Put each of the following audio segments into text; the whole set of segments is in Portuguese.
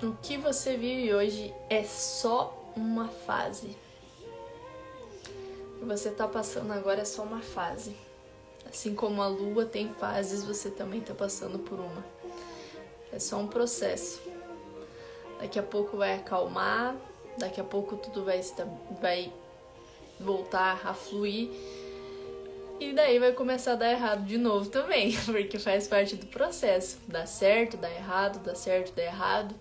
O que você vive hoje é só uma fase. O que você está passando agora é só uma fase. Assim como a lua tem fases, você também está passando por uma. É só um processo. Daqui a pouco vai acalmar, daqui a pouco tudo vai voltar a fluir. E daí vai começar a dar errado de novo também, porque faz parte do processo. Dá certo, dá errado, dá certo, dá errado.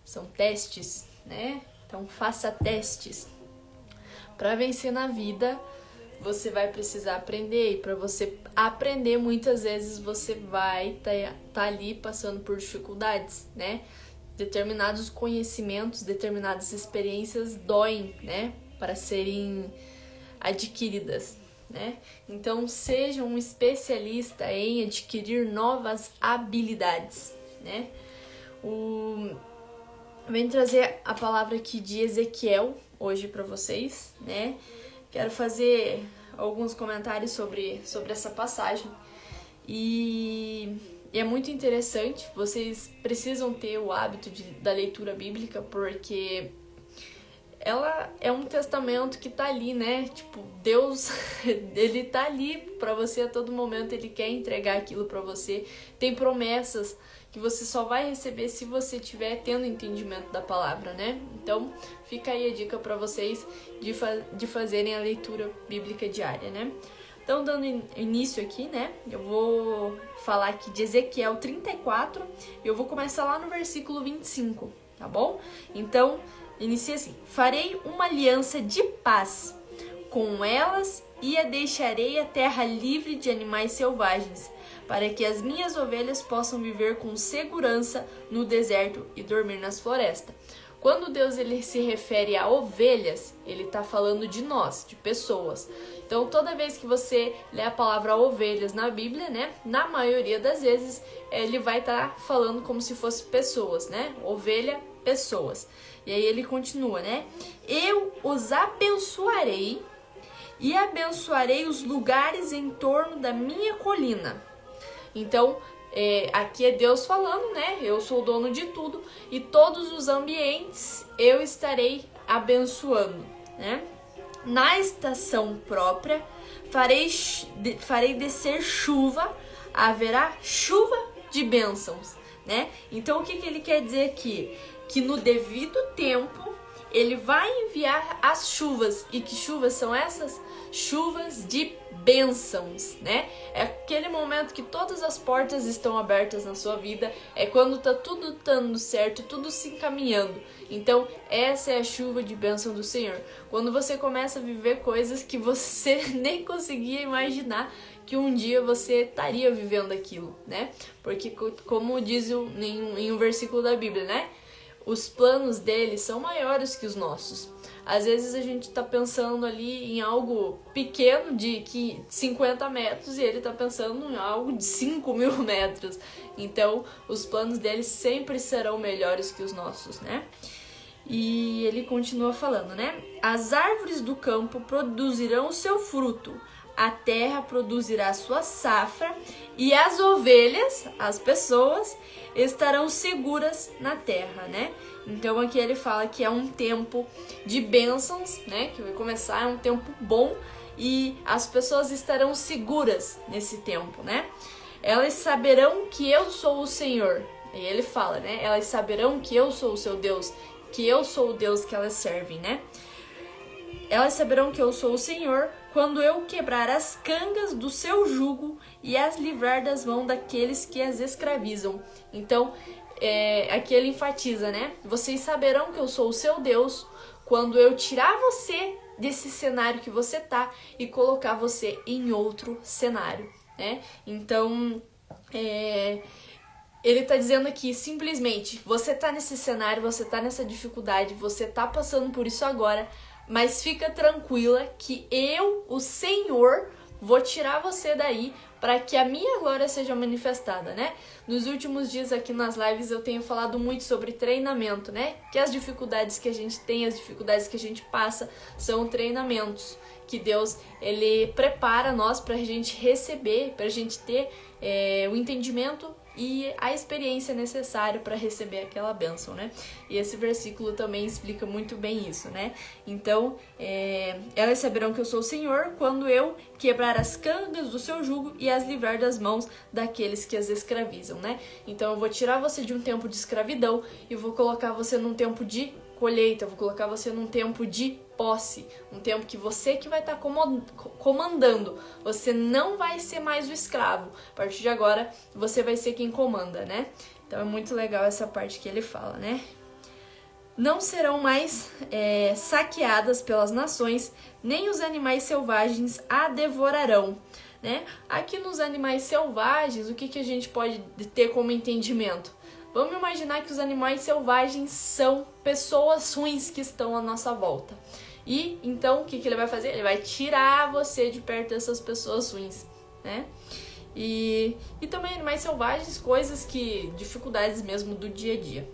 São testes, né? Então faça testes. Para vencer na vida, você vai precisar aprender. E para você aprender, muitas vezes você vai tá ali passando por dificuldades, né? Determinados conhecimentos, determinadas experiências doem, né? Para serem adquiridas, né? Então seja um especialista em adquirir novas habilidades, né? Vem trazer a palavra aqui de Ezequiel hoje para vocês, né? Quero fazer alguns comentários sobre essa passagem e é muito interessante. Vocês precisam ter o hábito da leitura bíblica, porque ela é um testamento que tá ali, né? Tipo, Deus, ele tá ali pra você a todo momento, ele quer entregar aquilo pra você. Tem promessas que você só vai receber se você estiver tendo entendimento da palavra, né? Então, fica aí a dica pra vocês de fazerem a leitura bíblica diária, né? Então, dando início aqui, né? Eu vou falar aqui de Ezequiel 34 e eu vou começar lá no versículo 25, tá bom? Então, inicia assim: farei uma aliança de paz com elas e a deixarei a terra livre de animais selvagens, para que as minhas ovelhas possam viver com segurança no deserto e dormir nas florestas. Quando Deus ele se refere a ovelhas, ele está falando de nós, de pessoas. Então, toda vez que você lê a palavra ovelhas na Bíblia, né, na maioria das vezes, ele vai estar falando como se fosse pessoas, né? Ovelha, pessoas. E aí ele continua, né? Eu os abençoarei e abençoarei os lugares em torno da minha colina. Então, aqui é Deus falando, né? Eu sou o dono de tudo e todos os ambientes eu estarei abençoando, né? Na estação própria farei descer chuva, haverá chuva de bênçãos, né? Então, o que ele quer dizer aqui? Que no devido tempo ele vai enviar as chuvas. E que chuvas são essas? Chuvas de bênçãos, né? É aquele momento que todas as portas estão abertas na sua vida, é quando tá tudo dando certo, tudo se encaminhando. Então, essa é a chuva de bênção do Senhor. Quando você começa a viver coisas que você nem conseguia imaginar que um dia você estaria vivendo aquilo, né? Porque, como diz em um versículo da Bíblia, né? Os planos dele são maiores que os nossos. Às vezes a gente tá pensando ali em algo pequeno de 50 metros e ele tá pensando em algo de 5.000 metros. Então, os planos dele sempre serão melhores que os nossos, né? E ele continua falando, né? As árvores do campo produzirão o seu fruto, a terra produzirá sua safra e as ovelhas, as pessoas, estarão seguras na terra, né? Então aqui ele fala que é um tempo de bênçãos, né? Que vai começar, é um tempo bom e as pessoas estarão seguras nesse tempo, né? Elas saberão que eu sou o Senhor. E ele fala, né? Elas saberão que eu sou o seu Deus, que eu sou o Deus que elas servem, né? Elas saberão que eu sou o Senhor quando eu quebrar as cangas do seu jugo e as livrar das mãos daqueles que as escravizam. Então, aqui ele enfatiza, né? Vocês saberão que eu sou o seu Deus quando eu tirar você desse cenário que você tá e colocar você em outro cenário, né? Então, ele tá dizendo aqui, simplesmente, você tá nesse cenário, você tá nessa dificuldade, você tá passando por isso agora, mas fica tranquila que eu, o Senhor, vou tirar você daí para que a minha glória seja manifestada, né? Nos últimos dias aqui nas lives eu tenho falado muito sobre treinamento, né? Que as dificuldades que a gente tem, as dificuldades que a gente passa são treinamentos. que Deus, ele prepara nós pra gente receber, pra gente ter o entendimento e a experiência necessária para receber aquela bênção, né? E esse versículo também explica muito bem isso, né? Então, elas saberão que eu sou o Senhor quando eu quebrar as cangas do seu jugo e as livrar das mãos daqueles que as escravizam, né? Então, eu vou tirar você de um tempo de escravidão e vou colocar você num tempo de colheita, eu vou colocar você num tempo de posse, um tempo que você que vai estar comandando, você não vai ser mais o escravo, a partir de agora você vai ser quem comanda, né? Então é muito legal essa parte que ele fala, né? Não serão mais saqueadas pelas nações, nem os animais selvagens a devorarão, né? Aqui nos animais selvagens, o que a gente pode ter como entendimento? Vamos imaginar que os animais selvagens são pessoas ruins que estão à nossa volta. E então o que ele vai fazer? Ele vai tirar você de perto dessas pessoas ruins, né? E também animais selvagens, coisas dificuldades mesmo do dia a dia.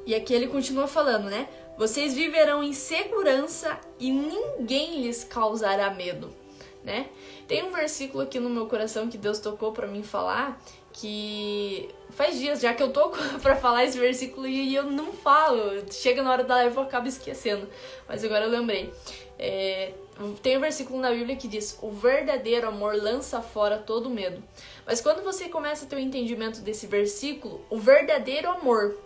E aqui ele continua falando, né? Vocês viverão em segurança e ninguém lhes causará medo, né? Tem um versículo aqui no meu coração que Deus tocou pra mim falar, que faz dias já que eu tô pra falar esse versículo e eu não falo. Chega na hora da live eu acabo esquecendo, mas agora eu lembrei. Tem um versículo na Bíblia que diz: o verdadeiro amor lança fora todo medo. Mas quando você começa a ter o entendimento desse versículo, o verdadeiro amor,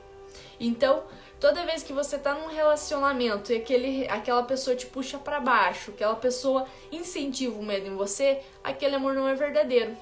então toda vez que você tá num relacionamento e aquela pessoa te puxa pra baixo, aquela pessoa incentiva o medo em você, aquele amor não é verdadeiro.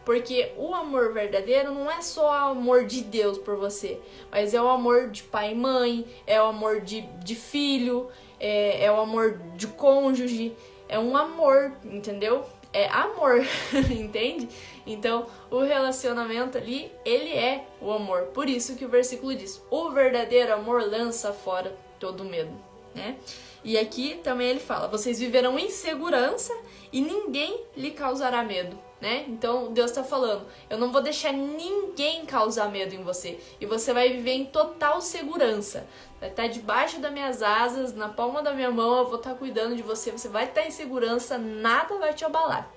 Porque o amor verdadeiro não é só o amor de Deus por você, mas é o amor de pai e mãe, é o amor de filho, é o amor de cônjuge, é um amor, entendeu? É amor, entende? Então, o relacionamento ali, ele é o amor. Por isso que o versículo diz: o verdadeiro amor lança fora todo medo, né? E aqui também ele fala: vocês viverão em segurança e ninguém lhe causará medo, né? Então Deus está falando: eu não vou deixar ninguém causar medo em você, e você vai viver em total segurança. Vai estar debaixo das minhas asas, na palma da minha mão, eu vou estar cuidando de você, você vai estar em segurança, nada vai te abalar,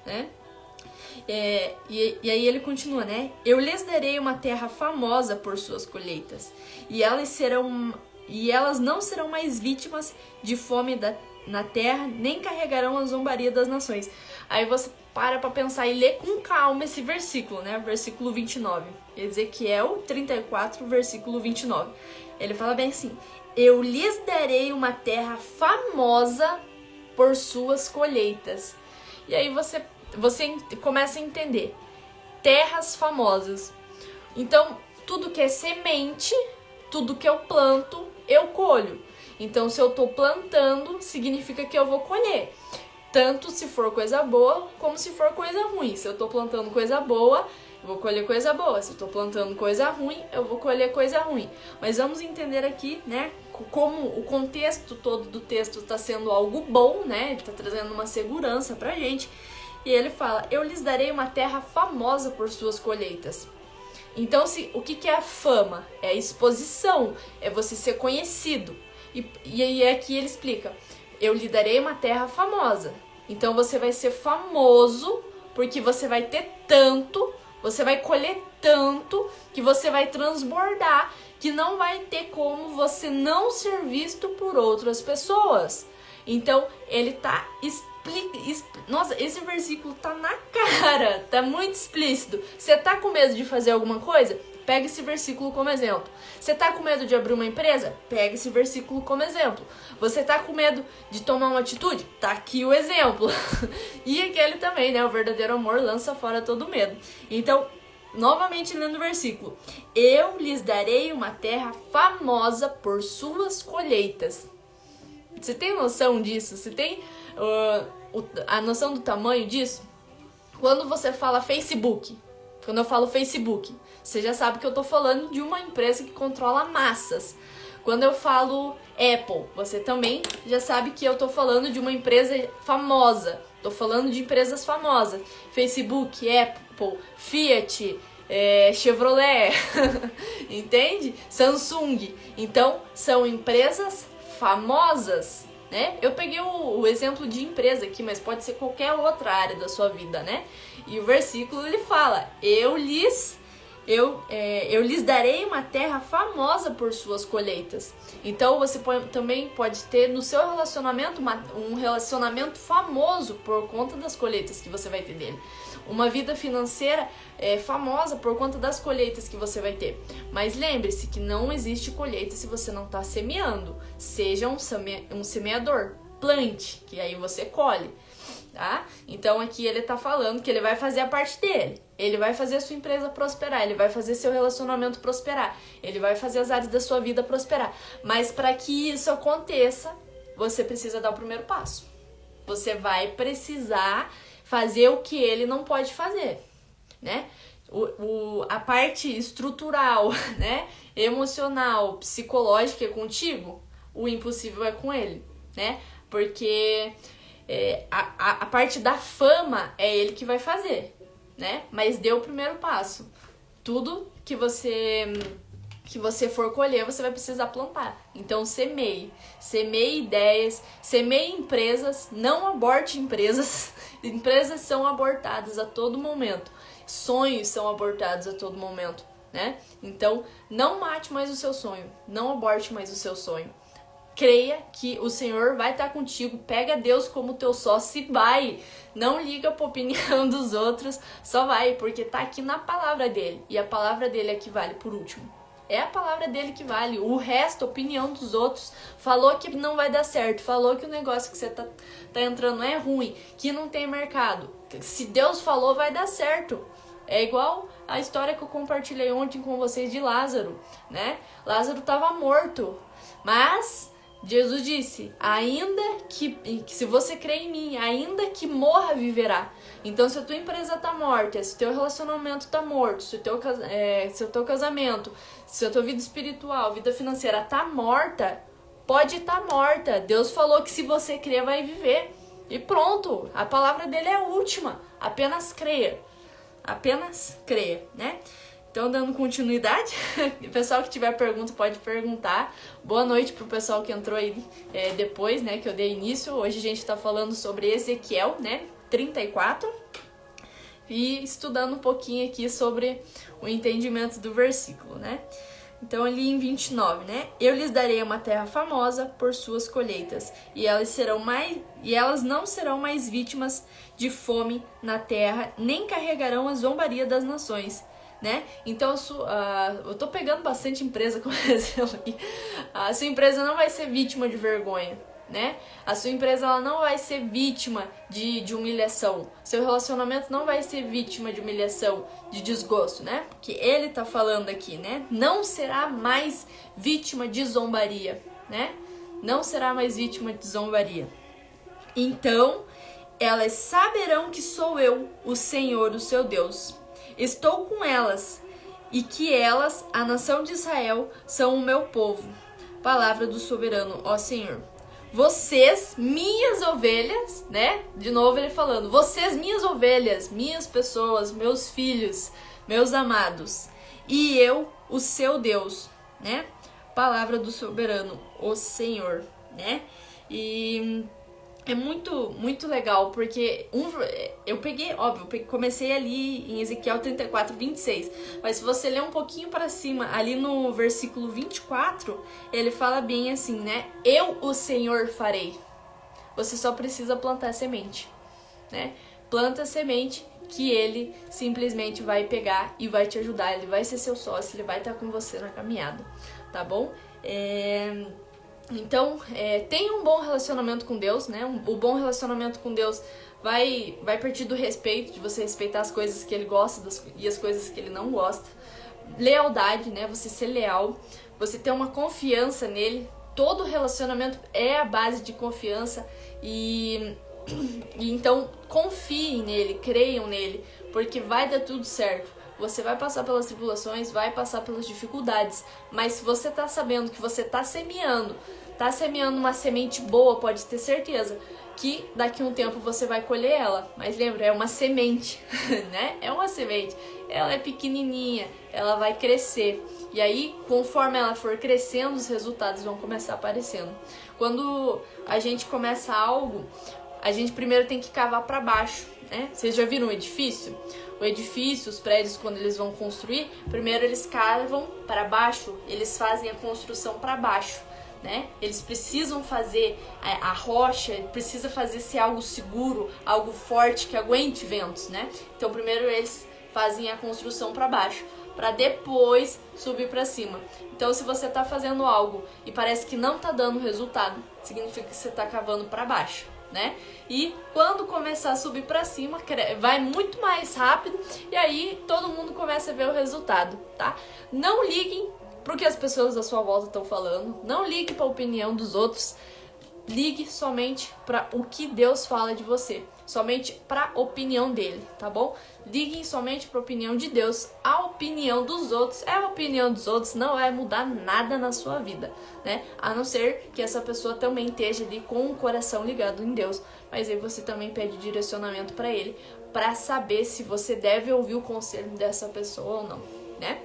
né? E aí ele continua, né? Eu lhes darei uma terra famosa por suas colheitas, e elas não serão mais vítimas de fome na terra, nem carregarão a zombaria das nações. Aí você para pra pensar e lê com calma esse versículo, né? Versículo 29. Ezequiel 34, versículo 29. Ele fala bem assim: eu lhes darei uma terra famosa por suas colheitas. E aí você começa a entender. Terras famosas. Então, tudo que é semente, tudo que eu planto, eu colho. Então, se eu tô plantando, significa que eu vou colher. Tanto se for coisa boa, como se for coisa ruim. Se eu tô plantando coisa boa, eu vou colher coisa boa. Se eu tô plantando coisa ruim, eu vou colher coisa ruim. Mas vamos entender aqui, né, como o contexto todo do texto tá sendo algo bom, né? Ele tá trazendo uma segurança pra gente. E ele fala: eu lhes darei uma terra famosa por suas colheitas. Então, o que é a fama? É a exposição, é você ser conhecido. E aí aqui ele explica: eu lhe darei uma terra famosa. Então você vai ser famoso porque você vai ter tanto, você vai colher tanto, que você vai transbordar, que não vai ter como você não ser visto por outras pessoas. Então ele tá nossa, esse versículo tá na cara, tá muito explícito. Você tá com medo de fazer alguma coisa? Pega esse versículo como exemplo. Você tá com medo de abrir uma empresa? Pega esse versículo como exemplo. Você tá com medo de tomar uma atitude? Tá aqui o exemplo. E aquele também, né? O verdadeiro amor lança fora todo medo. Então, novamente lendo o versículo: eu lhes darei uma terra famosa por suas colheitas. Você tem noção disso? Você tem a noção do tamanho disso? Quando você fala Facebook, quando eu falo Facebook, você já sabe que eu tô falando de uma empresa que controla massas. Quando eu falo Apple, você também já sabe que eu tô falando de uma empresa famosa. Tô falando de empresas famosas. Facebook, Apple, Fiat, Chevrolet, entende? Samsung. Então, são empresas famosas. né? Eu peguei o exemplo de empresa aqui, mas pode ser qualquer outra área da sua vida, né? E o versículo ele fala: eu lhes darei uma terra famosa por suas colheitas. Então você também pode ter no seu relacionamento um relacionamento famoso por conta das colheitas que você vai ter dele. Uma vida financeira famosa por conta das colheitas que você vai ter. Mas lembre-se que não existe colheita se você não está semeando. Seja um semeador. Plante, que aí você colhe. Tá? Então aqui ele tá falando que ele vai fazer a parte dele. Ele vai fazer a sua empresa prosperar, ele vai fazer seu relacionamento prosperar, ele vai fazer as áreas da sua vida prosperar. Mas para que isso aconteça, você precisa dar o primeiro passo. Você vai precisar fazer o que ele não pode fazer, né? A parte estrutural, né? Emocional, psicológica é contigo, o impossível é com ele, né? Porque a parte da fama é ele que vai fazer, né? Mas dê o primeiro passo. Tudo que você for colher, você vai precisar plantar. Então semeie ideias, semeie empresas, não aborte empresas. Empresas são abortadas a todo momento. Sonhos são abortados a todo momento, né? Então não mate mais o seu sonho, não aborte mais o seu sonho. Creia que o Senhor vai estar contigo, pega Deus como teu sócio e vai. Não liga pra opinião dos outros, só vai, porque tá aqui na palavra dele. E a palavra dele é que vale por último. É a palavra dele que vale. O resto, a opinião dos outros, falou que não vai dar certo, falou que o negócio que você tá entrando é ruim, que não tem mercado. Se Deus falou, vai dar certo. É igual a história que eu compartilhei ontem com vocês de Lázaro, né? Lázaro estava morto, mas Jesus disse, ainda que se você crê em mim, ainda que morra, viverá. Então, se a tua empresa tá morta, se o teu relacionamento tá morto, se o teu casamento, se a tua vida espiritual, vida financeira tá morta, pode estar morta. Deus falou que se você crer, vai viver. E pronto, a palavra dele é a última. Apenas creia. Apenas creia, né? Então, dando continuidade, o pessoal que tiver pergunta pode perguntar. Boa noite pro pessoal que entrou aí depois, né, que eu dei início. Hoje a gente tá falando sobre Ezequiel, né, 34. E estudando um pouquinho aqui sobre o entendimento do versículo, né. Então, ali em 29, né, eu lhes darei uma terra famosa por suas colheitas, e elas não serão mais vítimas de fome na terra, nem carregarão a zombaria das nações. Né? Então eu tô pegando bastante empresa como exemplo aqui. A sua empresa não vai ser vítima de vergonha, né? A sua empresa ela não vai ser vítima de humilhação. Seu relacionamento não vai ser vítima de humilhação, de desgosto, né? Porque ele tá falando aqui, né? Não será mais vítima de zombaria, né? Não será mais vítima de zombaria. Então, elas saberão que sou eu, o Senhor, o seu Deus. Estou com elas, e que elas, a nação de Israel, são o meu povo. Palavra do soberano, ó Senhor. Vocês, minhas ovelhas, né? De novo ele falando, vocês, minhas ovelhas, minhas pessoas, meus filhos, meus amados. E eu, o seu Deus, né? Palavra do soberano, ó Senhor, né? E é muito, muito legal, porque eu peguei, óbvio, comecei ali em Ezequiel 34, 26, mas se você ler um pouquinho para cima, ali no versículo 24, ele fala bem assim, né? Eu, o Senhor, farei. Você só precisa plantar semente, né? Planta semente que ele simplesmente vai pegar e vai te ajudar, ele vai ser seu sócio, ele vai estar com você na caminhada, tá bom? Então, tenha um bom relacionamento com Deus, né? O bom relacionamento com Deus vai partir do respeito, de você respeitar as coisas que ele gosta e as coisas que ele não gosta. Lealdade, né? Você ser leal, você ter uma confiança nele. Todo relacionamento é a base de confiança e então confiem nele, creiam nele, porque vai dar tudo certo. Você vai passar pelas tribulações, vai passar pelas dificuldades, mas se você tá sabendo que você tá semeando uma semente boa, pode ter certeza que daqui a um tempo você vai colher ela. Mas lembra, é uma semente, né? É uma semente. Ela é pequenininha, ela vai crescer E aí, conforme ela for crescendo, os resultados vão começar aparecendo. Quando a gente começa algo, a gente primeiro tem que cavar para baixo, né? Vocês já viram um edifício? O edifício, os prédios, quando eles vão construir, primeiro eles cavam para baixo, eles fazem a construção para baixo, né? Eles precisam fazer a rocha, precisa fazer ser algo seguro, algo forte que aguente ventos, né? Então primeiro eles fazem a construção para baixo, para depois subir para cima. Então se você está fazendo algo e parece que não está dando resultado, significa que você está cavando para baixo, né? E quando começar a subir para cima, vai muito mais rápido e aí todo mundo começa a ver o resultado, tá? Não liguem pro que as pessoas à sua volta estão falando, não ligue para a opinião dos outros, ligue somente para o que Deus fala de você, somente para a opinião dele, tá bom? Liguem somente para a opinião de Deus. A opinião dos outros é a opinião dos outros, não vai mudar nada na sua vida, né? A não ser que essa pessoa também esteja ali com o coração ligado em Deus, mas aí você também pede direcionamento para ele, para saber se você deve ouvir o conselho dessa pessoa ou não, né?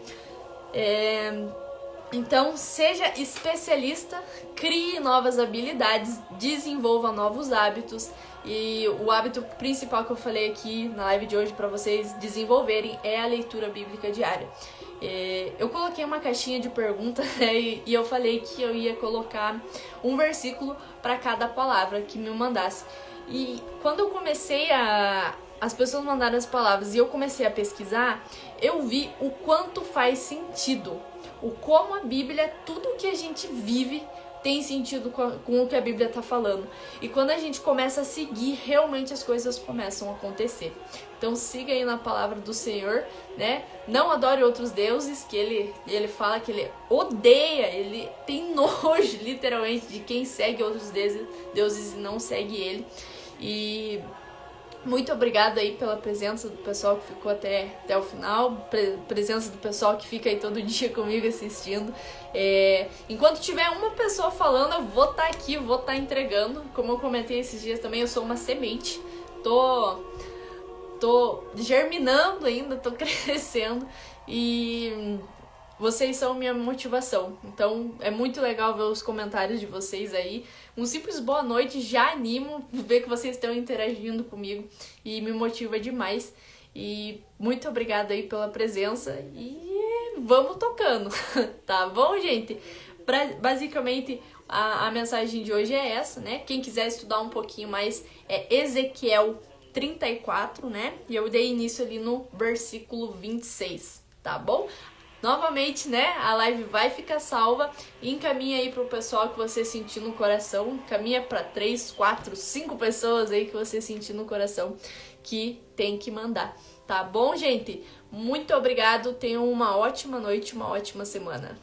Então, seja especialista, crie novas habilidades, desenvolva novos hábitos. E o hábito principal que eu falei aqui na live de hoje para vocês desenvolverem é a leitura bíblica diária. Eu coloquei uma caixinha de perguntas, né, e eu falei que eu ia colocar um versículo para cada palavra que me mandasse. E quando eu comecei as pessoas mandaram as palavras e eu comecei a pesquisar, eu vi o quanto faz sentido. O como a Bíblia, tudo que a gente vive tem sentido com o que a Bíblia está falando. E quando a gente começa a seguir, realmente as coisas começam a acontecer. Então siga aí na palavra do Senhor, né? Não adore outros deuses, que ele fala que ele odeia, ele tem nojo, literalmente, de quem segue outros deuses e não segue ele. E muito obrigada aí pela presença do pessoal que ficou até o final, presença do pessoal que fica aí todo dia comigo assistindo. Enquanto tiver uma pessoa falando, eu vou estar aqui, vou estar entregando. Como eu comentei esses dias também, eu sou uma semente. Tô germinando ainda, tô crescendo e vocês são minha motivação. Então é muito legal ver os comentários de vocês aí. Um simples boa noite já animo ver que vocês estão interagindo comigo e me motiva demais. E muito obrigada aí pela presença e vamos tocando, tá bom, gente? Basicamente a mensagem de hoje é essa, né? Quem quiser estudar um pouquinho mais é Ezequiel 34, né? E eu dei início ali no versículo 26, tá bom? Novamente, né, a live vai ficar salva. Encaminha aí pro pessoal que você sentir no coração. Encaminha para 3, 4, 5 pessoas aí que você sentir no coração que tem que mandar. Tá bom, gente? Muito obrigado. Tenham uma ótima noite, uma ótima semana.